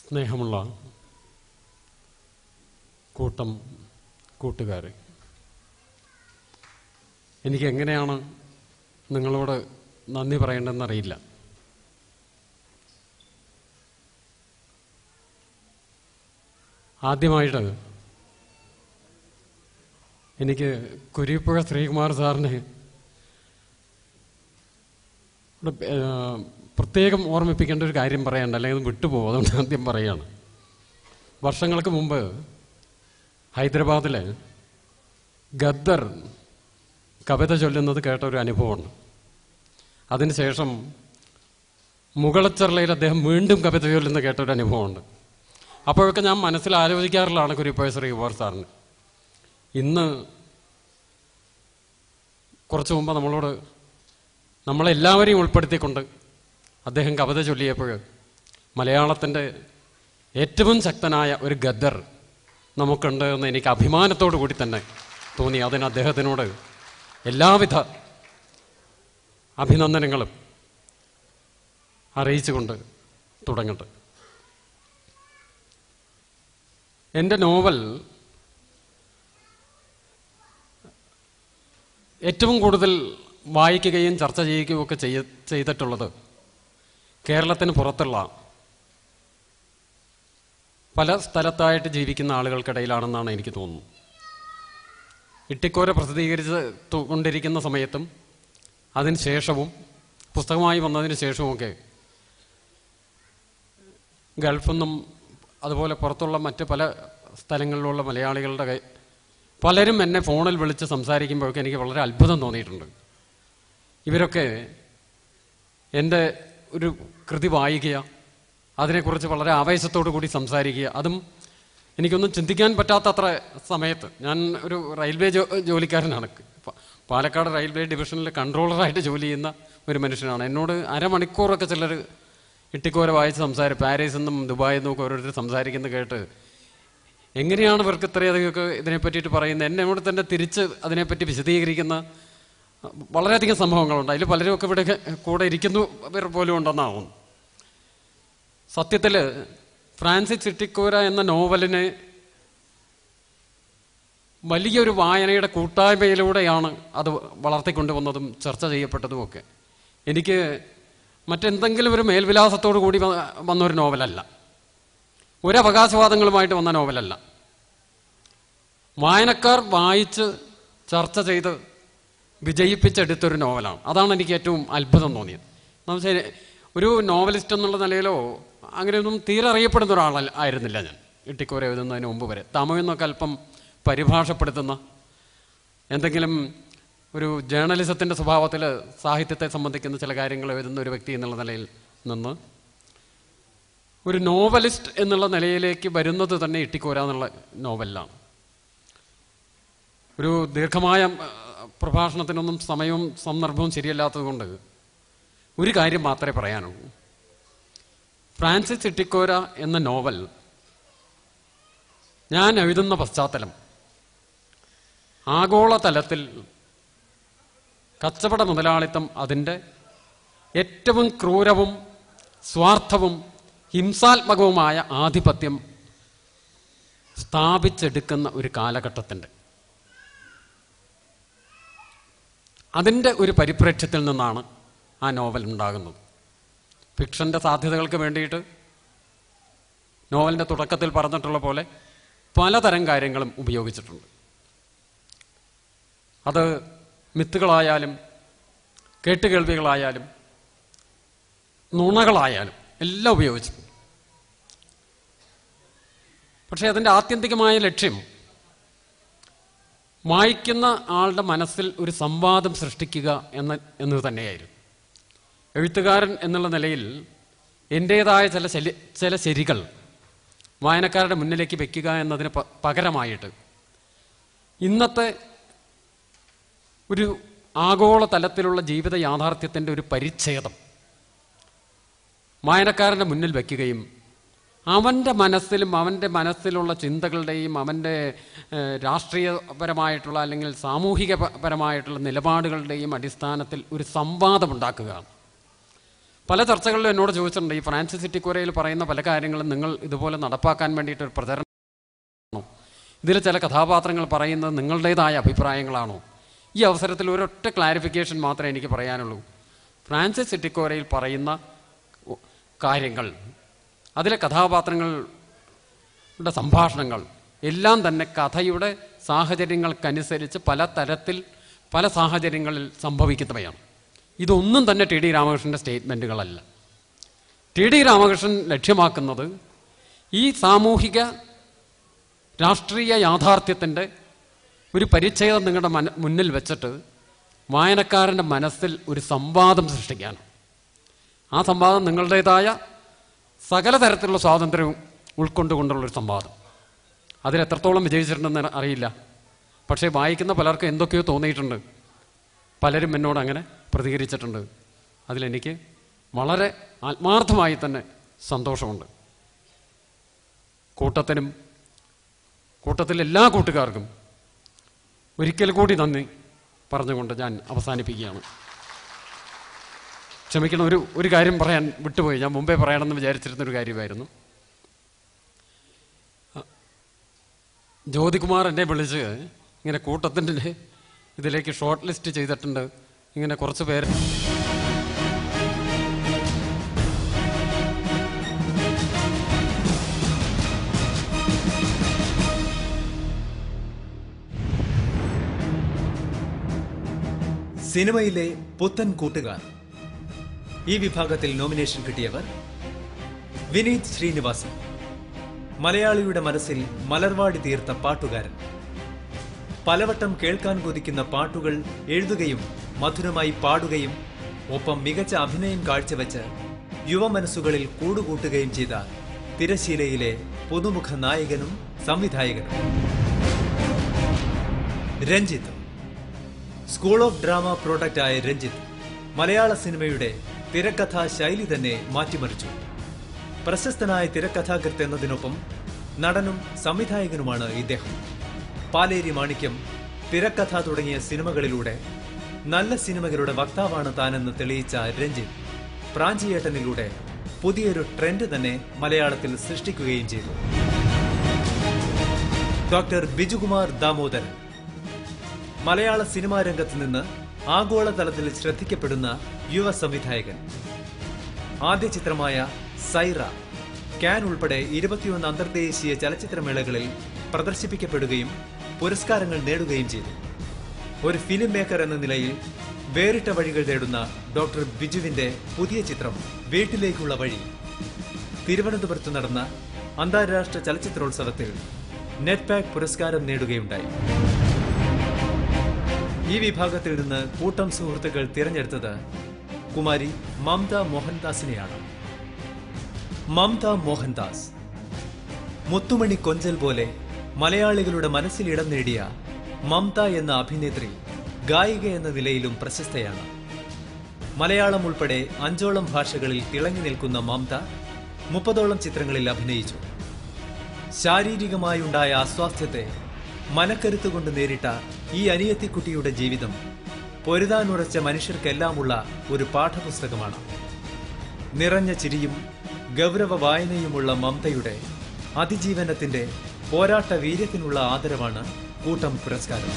സ്നേഹമുള്ള കൂട്ടുകാരെ, എനിക്ക് എങ്ങനെയാണ് നിങ്ങളോട് നന്ദി പറയേണ്ടതെന്നറിയില്ല. ആദ്യമായിട്ട് എനിക്ക് കുരിപ്പുഴ ശ്രീകുമാർ സാറിനെ പ്രത്യേകം ഓർമ്മിപ്പിക്കേണ്ട ഒരു കാര്യം പറയണ്ട, അല്ലെങ്കിൽ അത് വിട്ടുപോകും. അതുകൊണ്ട് ആദ്യം പറയുകയാണ്. വർഷങ്ങൾക്ക് മുമ്പ് ഹൈദരാബാദിൽ ഗദ്ദർ കവിത ചൊല്ലുന്നത് കേട്ട ഒരു അനുഭവമുണ്ട്. അതിനുശേഷം മുകളച്ചെർലയിൽ അദ്ദേഹം വീണ്ടും കവിത ചൊല്ലുന്നത് കേട്ട ഒരു അനുഭവമുണ്ട്. അപ്പോഴൊക്കെ ഞാൻ മനസ്സിൽ ആലോചിക്കാറുള്ളതാണ് കുരിപ്പുഴ ശ്രീകുമാർ സാറിന്. ഇന്ന് കുറച്ചു മുമ്പ് നമ്മളെല്ലാവരെയും ഉൾപ്പെടുത്തിക്കൊണ്ട് അദ്ദേഹം കവിത ചൊല്ലിയപ്പോൾ മലയാളത്തിൻ്റെ ഏറ്റവും ശക്തനായ ഒരു ഗദ്ദർ നമുക്കുണ്ട് എന്ന് എനിക്ക് അഭിമാനത്തോടു കൂടി തന്നെ തോന്നി. അതിന് അദ്ദേഹത്തിനോട് എല്ലാവിധ അഭിനന്ദനങ്ങളും അറിയിച്ചുകൊണ്ട് തുടങ്ങട്ടെ. എൻ്റെ നോവൽ ഏറ്റവും കൂടുതൽ വായിക്കുകയും ചർച്ച ചെയ്യുകയും ഒക്കെ ചെയ്തിട്ടുള്ളത് കേരളത്തിന് പുറത്തുള്ള പല സ്ഥലത്തായിട്ട് ജീവിക്കുന്ന ആളുകൾക്കിടയിലാണെന്നാണ് എനിക്ക് തോന്നുന്നത്. ഇട്ടിക്കോര പ്രസിദ്ധീകരിച്ച് കൊണ്ടിരിക്കുന്ന സമയത്തും അതിന് ശേഷവും പുസ്തകമായി വന്നതിന് ശേഷവുമൊക്കെ ഗൾഫിൽ നിന്നും അതുപോലെ പുറത്തുള്ള മറ്റ് പല സ്ഥലങ്ങളിലുള്ള മലയാളികളുടെ പലരും എന്നെ ഫോണിൽ വിളിച്ച് സംസാരിക്കുമ്പോഴൊക്കെ എനിക്ക് വളരെ അത്ഭുതം തോന്നിയിട്ടുണ്ട്. ഇവരൊക്കെ എൻ്റെ ഒരു കൃതി വായിക്കുക, അതിനെക്കുറിച്ച് വളരെ ആവേശത്തോടു കൂടി സംസാരിക്കുക, അതും എനിക്കൊന്നും ചിന്തിക്കാൻ പറ്റാത്തത്ര സമയത്ത്. ഞാൻ ഒരു റെയിൽവേ ജോലിക്കാരനാണ്. പാലക്കാട് റെയിൽവേ ഡിവിഷനിൽ കൺട്രോളറായിട്ട് ജോലി ചെയ്യുന്ന ഒരു മനുഷ്യനാണ്. എന്നോട് അരമണിക്കൂറൊക്കെ ചിലർ ഇട്ടിക്കോര വായിച്ച് പാരീസിൽ നിന്നും ദുബായിൽ നിന്നും ഒക്കെ ഓരോരുത്തർ സംസാരിക്കുന്നത് കേട്ട് എങ്ങനെയാണ് ഇവർക്ക് ഇത്രയധികമൊക്കെ ഇതിനെപ്പറ്റിയിട്ട് പറയുന്നത്, എന്നോട് തന്നെ തിരിച്ച് അതിനെപ്പറ്റി വിശദീകരിക്കുന്ന വളരെയധികം സംഭവങ്ങളുണ്ട്. അതിൽ പലരുമൊക്കെ ഇവിടെ കൂടെ ഇരിക്കുന്നവർ പോലും ഉണ്ടെന്നാവും. സത്യത്തിൽ ഫ്രാൻസിസ് ഇട്ടിക്കോര എന്ന നോവലിനെ വലിയൊരു വായനയുടെ കൂട്ടായ്മയിലൂടെയാണ് അത് വളർത്തിക്കൊണ്ടുവന്നതും ചർച്ച ചെയ്യപ്പെട്ടതുമൊക്കെ. എനിക്ക് മറ്റെന്തെങ്കിലും ഒരു മേൽവിലാസത്തോടു കൂടി വന്നൊരു നോവലല്ല, ഒരവകാശവാദങ്ങളുമായിട്ട് വന്ന നോവലല്ല. വായനക്കാർ വായിച്ച് ചർച്ച ചെയ്ത് വിജയിപ്പിച്ചെടുത്തൊരു നോവലാണ്. അതാണ് എനിക്ക് ഏറ്റവും അത്ഭുതം തോന്നിയത്. നമുക്ക് ഒരു നോവലിസ്റ്റ് എന്നുള്ള നിലയിലോ അങ്ങനെയൊന്നും തീരെ അറിയപ്പെടുന്ന ഒരാളായിരുന്നില്ല ഞാൻ ഇട്ടിക്കോര എഴുതുന്നതിന് മുമ്പ് വരെ. തമിഴെന്നൊക്കെ അല്പം പരിഭാഷപ്പെടുത്തുന്ന എന്തെങ്കിലും ഒരു ജേർണലിസത്തിൻ്റെ സ്വഭാവത്തിൽ സാഹിത്യത്തെ സംബന്ധിക്കുന്ന ചില കാര്യങ്ങൾ എഴുതുന്ന ഒരു വ്യക്തി എന്നുള്ള നിലയിൽ നിന്ന് ഒരു നോവലിസ്റ്റ് എന്നുള്ള നിലയിലേക്ക് വരുന്നത് തന്നെ ഇട്ടിക്കോര എന്നുള്ള നോവലിലാണ്. ഒരു ദീർഘമായ പ്രഭാഷണത്തിനൊന്നും സമയവും സന്ദർഭവും ശരിയല്ലാത്തത് കൊണ്ട് ഒരു കാര്യം മാത്രമേ പറയാനുള്ളൂ. ഫ്രാൻസിസ് ഇട്ടിക്കോര എന്ന നോവൽ ഞാൻ എഴുതുന്ന പശ്ചാത്തലം ആഗോളതലത്തിൽ കച്ചവട മുതലാളിത്തം അതിൻ്റെ ഏറ്റവും ക്രൂരവും സ്വാർത്ഥവും ഹിംസാത്മകവുമായ ആധിപത്യം സ്ഥാപിച്ചെടുക്കുന്ന ഒരു കാലഘട്ടത്തിൻ്റെ അതിൻ്റെ ഒരു പരിപ്രേക്ഷ്യത്തിൽ നിന്നാണ് ആ നോവൽ ഉണ്ടാകുന്നത്. ഫിക്ഷൻ്റെ സാധ്യതകൾക്ക് വേണ്ടിയിട്ട് നോവലിൻ്റെ തുടക്കത്തിൽ പറഞ്ഞിട്ടുള്ള പോലെ പലതരം കാര്യങ്ങളും ഉപയോഗിച്ചിട്ടുണ്ട്. അത് മിത്തുകളായാലും കേട്ടുകേൾവികളായാലും നുണകളായാലും എല്ലാം ഉപയോഗിച്ചിട്ടുണ്ട്. പക്ഷേ അതിൻ്റെ ആത്യന്തികമായ ലക്ഷ്യം വായിക്കുന്ന ആളുടെ മനസ്സിൽ ഒരു സംവാദം സൃഷ്ടിക്കുക എന്നത് തന്നെയായിരുന്നു. എഴുത്തുകാരൻ എന്നുള്ള നിലയിൽ എൻ്റേതായ ചില ശരികൾ വായനക്കാരുടെ മുന്നിലേക്ക് വയ്ക്കുക എന്നതിന് പകരമായിട്ട് ഇന്നത്തെ ഒരു ആഗോള തലത്തിലുള്ള ജീവിത യാഥാർത്ഥ്യത്തിൻ്റെ ഒരു പരിച്ഛേദം വായനക്കാരൻ്റെ മുന്നിൽ വയ്ക്കുകയും അവൻ്റെ മനസ്സിലുള്ള ചിന്തകളുടെയും അവൻ്റെ രാഷ്ട്രീയപരമായിട്ടുള്ള അല്ലെങ്കിൽ സാമൂഹികപരമായിട്ടുള്ള നിലപാടുകളുടെയും അടിസ്ഥാനത്തിൽ ഒരു സംവാദമുണ്ടാക്കുക. പല ചർച്ചകളിലും എന്നോട് ചോദിച്ചിട്ടുണ്ട്, ഈ ഫ്രാൻസിസ് ചിറ്റിക്കോരയിൽ പറയുന്ന പല കാര്യങ്ങളും നിങ്ങൾ ഇതുപോലെ നടപ്പാക്കാൻ വേണ്ടിയിട്ടൊരു പ്രചരണമാണോ, ഇതിൽ ചില കഥാപാത്രങ്ങൾ പറയുന്നത് നിങ്ങളുടേതായ അഭിപ്രായങ്ങളാണോ? ഈ അവസരത്തിൽ ഒരൊറ്റ ക്ലാരിഫിക്കേഷൻ മാത്രമേ എനിക്ക് പറയാനുള്ളൂ. ഫ്രാൻസിസ് ചിറ്റിക്കോരയിൽ പറയുന്ന കാര്യങ്ങൾ, അതിലെ കഥാപാത്രങ്ങളുടെ സംഭാഷണങ്ങൾ എല്ലാം തന്നെ കഥയുടെ സാഹചര്യങ്ങൾക്കനുസരിച്ച് പല തരത്തിൽ പല സാഹചര്യങ്ങളിൽ സംഭവിക്കുന്നവയാണ്. ഇതൊന്നും തന്നെ ടി ഡി രാമകൃഷ്ണൻ്റെ സ്റ്റേറ്റ്മെൻറ്റുകളല്ല. ടി ഡി രാമകൃഷ്ണൻ ലക്ഷ്യമാക്കുന്നത് ഈ സാമൂഹിക രാഷ്ട്രീയ യാഥാർത്ഥ്യത്തിൻ്റെ ഒരു പരിച്ഛേദം നിങ്ങളുടെ മുന്നിൽ വെച്ചിട്ട് വായനക്കാരൻ്റെ മനസ്സിൽ ഒരു സംവാദം സൃഷ്ടിക്കാനും ആ സംവാദം നിങ്ങളുടേതായ സകല തരത്തിലുള്ള സ്വാതന്ത്ര്യവും ഉൾക്കൊണ്ടുകൊണ്ടുള്ളൊരു സംവാദം. അതിലെത്രത്തോളം വിജയിച്ചിട്ടുണ്ടെന്ന് അറിയില്ല. പക്ഷേ വായിക്കുന്ന പലർക്കും എന്തൊക്കെയോ തോന്നിയിട്ടുണ്ട്. പലരും എന്നോട് അങ്ങനെ പ്രതികരിച്ചിട്ടുണ്ട്. അതിലെനിക്ക് വളരെ ആത്മാർത്ഥമായി തന്നെ സന്തോഷമുണ്ട്. കൂട്ടത്തിൽ എല്ലാ കൂട്ടുകാർക്കും ഒരിക്കൽ കൂടി നന്ദി പറഞ്ഞുകൊണ്ട് ഞാൻ അവസാനിപ്പിക്കുകയാണ്. ക്ഷമിക്കണം, ഒരു കാര്യം പറയാൻ വിട്ടുപോയി. ഞാൻ മുമ്പേ പറയണമെന്ന് വിചാരിച്ചിരുന്നൊരു കാര്യമായിരുന്നു. ജ്യോതികുമാർ എന്നെ വിളിച്ച് ഇങ്ങനെ കൂട്ടത്തിൻ്റെ ഇതിലേക്ക് ഷോർട്ട് ലിസ്റ്റ് ചെയ്തിട്ടുണ്ട്, ഇങ്ങനെ കുറച്ച് പേര് സിനിമയിലെ പുത്തൻ കൂട്ടുകാർ. ഈ വിഭാഗത്തിൽ നോമിനേഷൻ കിട്ടിയവർ: വിനീത് ശ്രീനിവാസൻ, മലയാളിയുടെ മനസ്സിൽ മലർവാടി തീർത്ത പാട്ടുകാരൻ. പലവട്ടം കേൾക്കാൻ കൊതിക്കുന്ന പാട്ടുകൾ എഴുതുകയും മധുരമായി പാടുകയും ഒപ്പം മികച്ച അഭിനയം കാഴ്ചവെച്ച് യുവമനസ്സുകളിൽ കൂടുകൂട്ടുകയും ചെയ്ത തിരശീലയിലെ പുതുമുഖ നായകനും സംവിധായകനും. രഞ്ജിത്ത്. സ്കൂൾ ഓഫ് ഡ്രാമ പ്രോഡക്റ്റായ രഞ്ജിത്ത് മലയാള സിനിമയുടെ തിരക്കഥാ ശൈലി തന്നെ മാറ്റിമറിച്ചു. പ്രശസ്തനായ തിരക്കഥാകൃത്ത് എന്നതിനൊപ്പം നടനും സംവിധായകനുമാണ് ഇദ്ദേഹം. പാലേരി മാണിക്യം, തിരക്കഥ തുടങ്ങിയ സിനിമകളിലൂടെ നല്ല സിനിമകളുടെ വക്താവാണ് താനെന്ന് തെളിയിച്ച രഞ്ജിത്ത് പ്രാഞ്ചിയേട്ടനിലൂടെ പുതിയൊരു ട്രെൻഡ് തന്നെ മലയാളത്തിൽ സൃഷ്ടിക്കുകയും ചെയ്തു. ഡോക്ടർ ബിജുകുമാർ ദാമോദരൻ. മലയാള സിനിമാ രംഗത്ത് നിന്ന് ആഗോളതലത്തിൽ ശ്രദ്ധിക്കപ്പെടുന്ന യുവ സംവിധായകൻ. ആദ്യ ചിത്രമായ സൈറ കാൻ ഉൾപ്പെടെ 21 അന്തർദേശീയ ചലച്ചിത്രമേളകളിൽ പ്രദർശിപ്പിക്കപ്പെടുകയും പുരസ്കാരങ്ങൾ നേടുകയും ചെയ്തു. ഒരു ഫിലിം മേക്കർ എന്ന നിലയിൽ വേറിട്ട വഴികൾ തേടുന്ന ഡോക്ടർ ബിജുവിന്റെ പുതിയ ചിത്രം വീട്ടിലേക്കുള്ള വഴി തിരുവനന്തപുരത്ത് നടന്ന അന്താരാഷ്ട്ര ചലച്ചിത്രോത്സവത്തിൽ നെറ്റ്പാക് പുരസ്കാരം നേടുകയുണ്ടായി. ഈ വിഭാഗത്തിൽ നിന്ന് കൂട്ടം സുഹൃത്തുക്കൾ തിരഞ്ഞെടുത്തത് കുമാരി മമത മോഹൻദാസിനെയാണ്. മമത മോഹൻദാസ് മുത്തുമണി കൊഞ്ചൽ പോലെ മലയാളികളുടെ മനസ്സിൽ ഇടം നേടിയ മമത എന്ന അഭിനേത്രി ഗായിക എന്ന നിലയിലും പ്രശസ്തയാണ്. മലയാളം ഉൾപ്പെടെ 5ഓളം ഭാഷകളിൽ തിളങ്ങി നിൽക്കുന്ന മമത 30ഓളം ചിത്രങ്ങളിൽ അഭിനയിച്ചു. ശാരീരികമായുണ്ടായ അസ്വാസ്ഥ്യത്തെ മനക്കരുത്തുകൊണ്ട് നേരിട്ട ഈ അനിയത്തിക്കുട്ടിയുടെ ജീവിതം പൊരുതാനുറച്ച മനുഷ്യർക്കെല്ലാമുള്ള ഒരു പാഠപുസ്തകമാണ്. നിറഞ്ഞ ചിരിയും ഗൗരവ വായനയുമുള്ള മമതയുടെ അതിജീവനത്തിന്റെ പോരാട്ട വീര്യത്തിനുള്ള ആദരവാണ് കൂട്ടം പുരസ്കാരം.